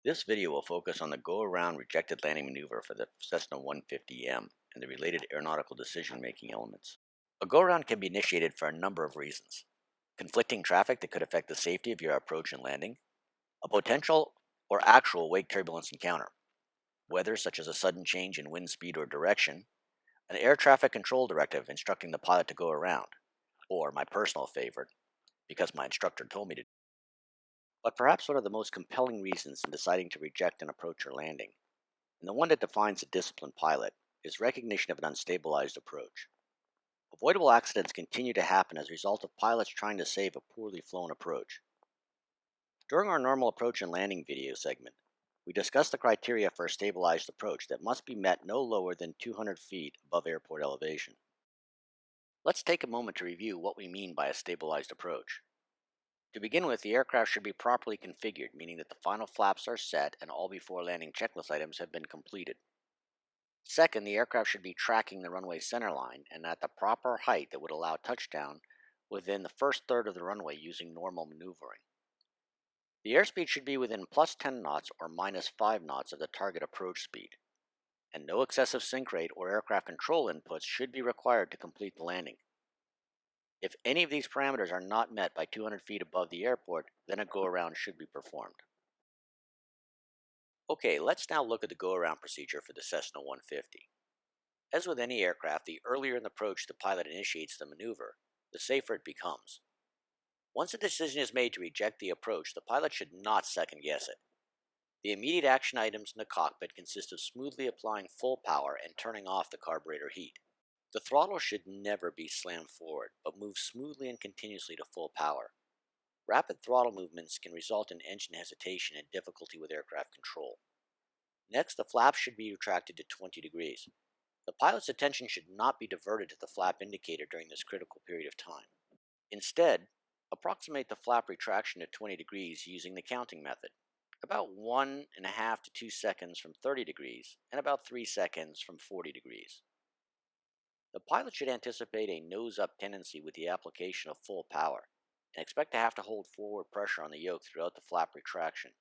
This video will focus on the go-around rejected landing maneuver for the Cessna 150M and the related aeronautical decision-making elements. A go-around can be initiated for a number of reasons: conflicting traffic that could affect the safety of your approach and landing, a potential or actual wake turbulence encounter, weather such as a sudden change in wind speed or direction, an air traffic control directive instructing the pilot to go around, or my personal favorite, because my instructor told me to. But perhaps one of the most compelling reasons in deciding to reject an approach or landing, and the one that defines a disciplined pilot, is recognition of an unstabilized approach. Avoidable accidents continue to happen as a result of pilots trying to save a poorly flown approach. During our normal approach and landing video segment, we discussed the criteria for a stabilized approach that must be met no lower than 200 feet above airport elevation. Let's take a moment to review what we mean by a stabilized approach. To begin with, the aircraft should be properly configured, meaning that the final flaps are set and all before landing checklist items have been completed. Second, the aircraft should be tracking the runway center line and at the proper height that would allow touchdown within the first third of the runway using normal maneuvering. The airspeed should be within plus 10 knots or minus 5 knots of the target approach speed, and no excessive sync rate or aircraft control inputs should be required to complete the landing. If any of these parameters are not met by 200 feet above the airport, then a go-around should be performed. Okay, let's now look at the go-around procedure for the Cessna 150. As with any aircraft, the earlier in the approach the pilot initiates the maneuver, the safer it becomes. Once a decision is made to reject the approach, the pilot should not second-guess it. The immediate action items in the cockpit consist of smoothly applying full power and turning off the carburetor heat. The throttle should never be slammed forward, but move smoothly and continuously to full power. Rapid throttle movements can result in engine hesitation and difficulty with aircraft control. Next, the flaps should be retracted to 20 degrees. The pilot's attention should not be diverted to the flap indicator during this critical period of time. Instead, approximate the flap retraction to 20 degrees using the counting method, about 1.5 to 2 seconds from 30 degrees and about 3 seconds from 40 degrees. The pilot should anticipate a nose-up tendency with the application of full power, and expect to have to hold forward pressure on the yoke throughout the flap retraction.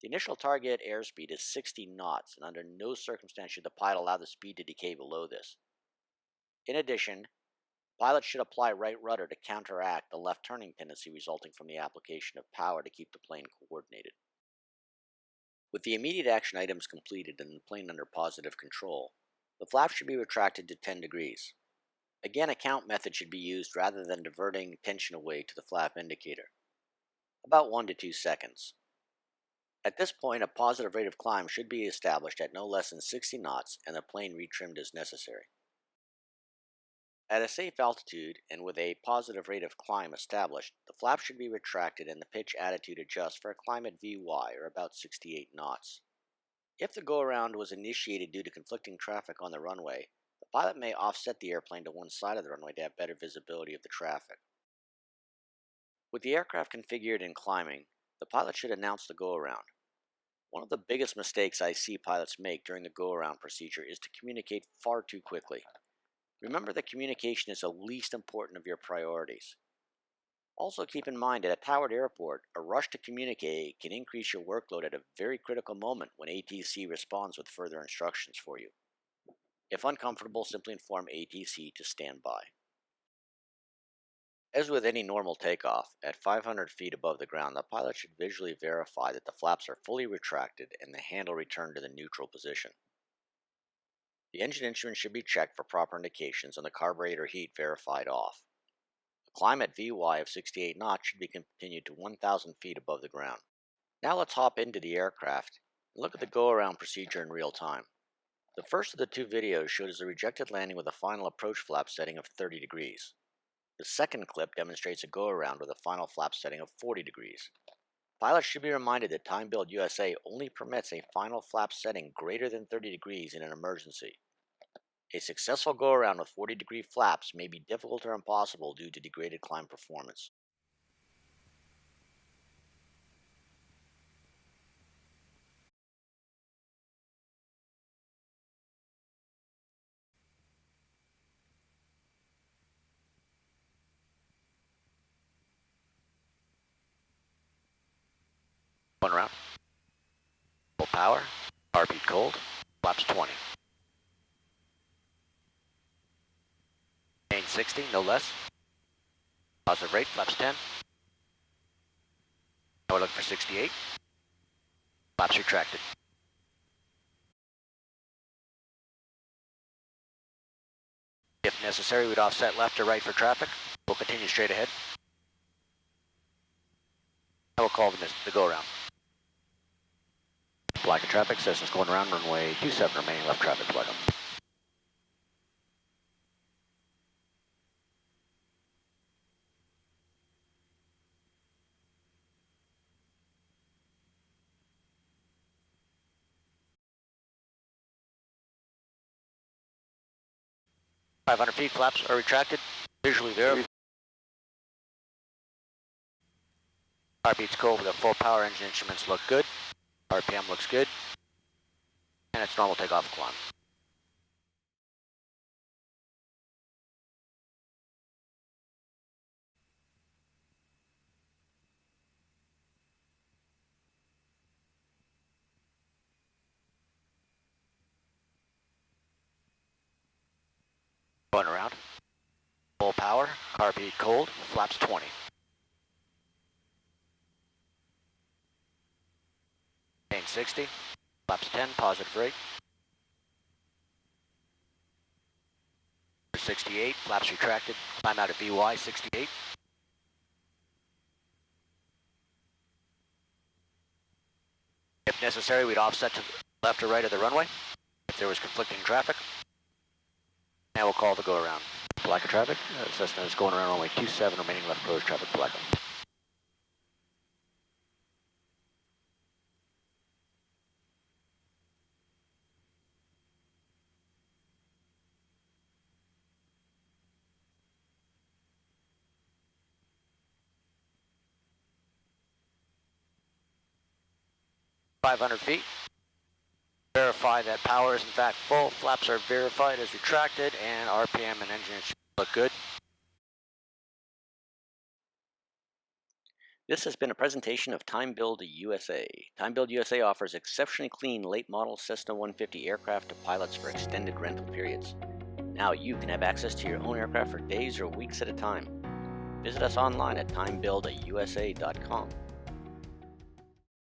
The initial target airspeed is 60 knots, and under no circumstance should the pilot allow the speed to decay below this. In addition, the pilot should apply right rudder to counteract the left turning tendency resulting from the application of power to keep the plane coordinated. With the immediate action items completed and the plane under positive control, the flap should be retracted to 10 degrees. Again, a count method should be used rather than diverting tension away to the flap indicator, about 1 to 2 seconds. At this point, a positive rate of climb should be established at no less than 60 knots and the plane retrimmed as necessary. At a safe altitude and with a positive rate of climb established, the flap should be retracted and the pitch attitude adjust for a climb at VY or about 68 knots. If the go-around was initiated due to conflicting traffic on the runway, the pilot may offset the airplane to one side of the runway to have better visibility of the traffic. With the aircraft configured and climbing, the pilot should announce the go-around. One of the biggest mistakes I see pilots make during the go-around procedure is to communicate far too quickly. Remember that communication is the least important of your priorities. Also keep in mind at a towered airport, a rush to communicate can increase your workload at a very critical moment when ATC responds with further instructions for you. If uncomfortable, simply inform ATC to stand by. As with any normal takeoff, at 500 feet above the ground, the pilot should visually verify that the flaps are fully retracted and the handle returned to the neutral position. The engine instruments should be checked for proper indications and the carburetor heat verified off. The climb at VY of 68 knots should be continued to 1,000 feet above the ground. Now let's hop into the aircraft and look at the go-around procedure in real time. The first of the two videos shows a rejected landing with a final approach flap setting of 30 degrees. The second clip demonstrates a go-around with a final flap setting of 40 degrees. Pilots should be reminded that TimeBuildUSA only permits a final flap setting greater than 30 degrees in an emergency. A successful go-around with 40-degree flaps may be difficult or impossible due to degraded climb performance. Going around. Full power. Heartbeat cold. Flaps 20. Gain 60, no less. Positive rate, flaps 10. Now we're looking for 68. Flaps retracted. If necessary, we'd offset left or right for traffic. We'll continue straight ahead. Now we'll call the go-around. Black of traffic, Cessna's going around, runway 27, remaining left traffic, welcome. .500 feet, flaps are retracted, visually verified. Heartbeat's cold, we got full power, engine instruments look good. RPM looks good. And it's normal takeoff climb. Going around. Full power, heartbeat cold, flaps 20. Gain 60, flaps 10, positive rate. 68, flaps retracted, climb out of VY 68. If necessary, we'd offset to the left or right of the runway if there was conflicting traffic. And we'll call the go-around. Black of traffic, Cessna is going around runway 27, remaining left approach traffic, black. 500 feet. Verify that power is in fact full, flaps are verified as retracted, and RPM and engine look good. This has been a presentation of TimeBuildUSA. TimeBuildUSA offers exceptionally clean late model Cessna 150 aircraft to pilots for extended rental periods. Now you can have access to your own aircraft for days or weeks at a time. Visit us online at TimeBuildUSA.com.